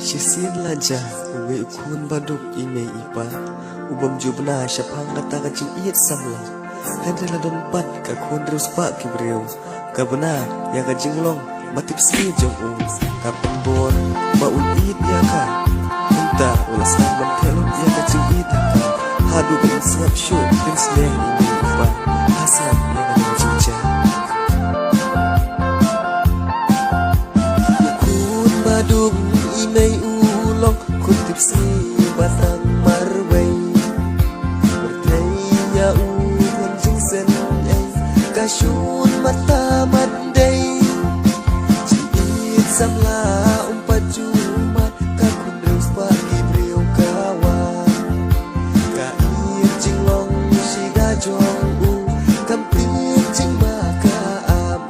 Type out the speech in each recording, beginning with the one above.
Shisir laja we ukun baduk ime ipa ubam jubna syapang kata kacing iat samla hendela don pat ka kun terus pak kibreu ka bena ya kacing long batip si jong u ka pembon ba un it ya ka unta ulas ban telok ya kacing it ka hadu bin siap syu bin sleng ime ipa hasan ya kacing ja ukun baduk ime ulong kutip si batang marway bertanya uhun jingsen kasyun mata mandai jibit samla umpat jumat kakun reus pagi beriu kawan kair jinglong shiga jong u kampir jing maka am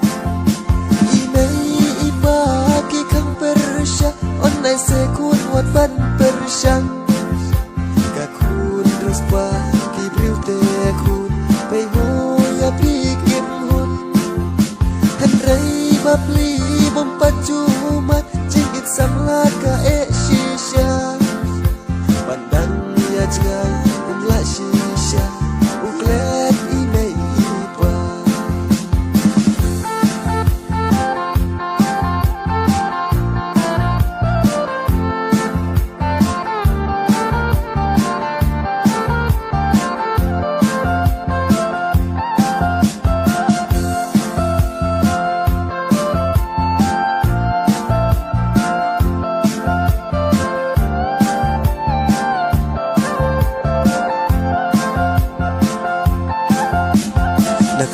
imei ibaki kang persya online sekun wat ban persyang kakun terus pagi beriu tekun pai ho ya pikir hun henrei babli bompat jumat jingit samla ka shisha pandang ya jangan umla shisha uklet imei ipa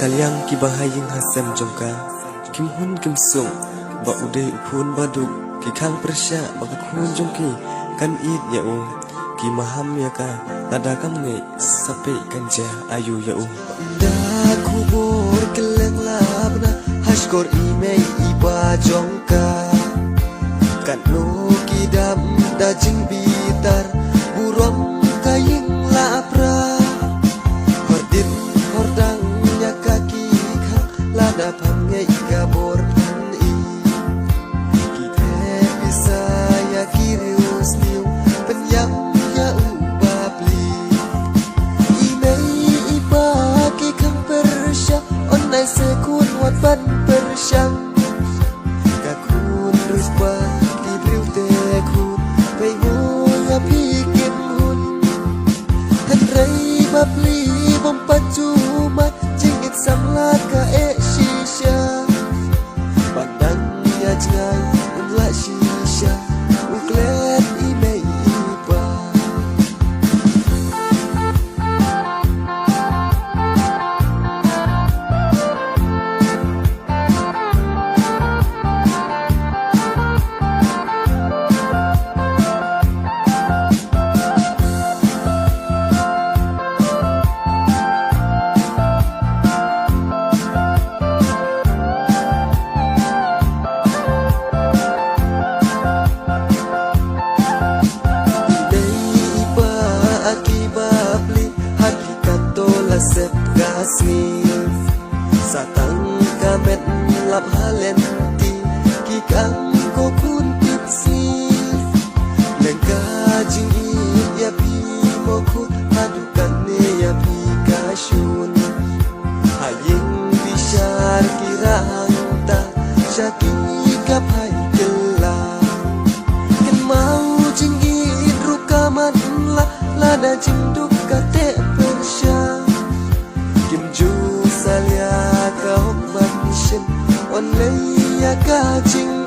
Kaliang kibahaying hasem jongka kim hun kim sung ba uday upun baduk ki kang persya ba kun jongki kan id ya u ki maham ya ka tada kam ngai sape kanja ayu ya u da kubur keleng labna hashkor imei iba jongka kan no kidam da jing bitar burom kaying lapra hordin hordang lada pangai kabor pani kita bisa ya kirius niu penyam ya ubabli imei ibaki kang persya online sekun wat ban persyang kakun terus pagi beriu tekun pai ho ya pikir hun henrei babli bompat jumat jingit samla ka shisha pandang ya jangan umla shisha uklet imei ipa sep kasih satang kamet lap halenti kikang ko kun tipsi lengka jingit ya pi moku adukan ne ya pi kasyun haying bishar kirang ta syaki kapai kelang ken mau jingit rukaman lada jinduk kate persya kim ju salya ka man shin on lay ya ka jing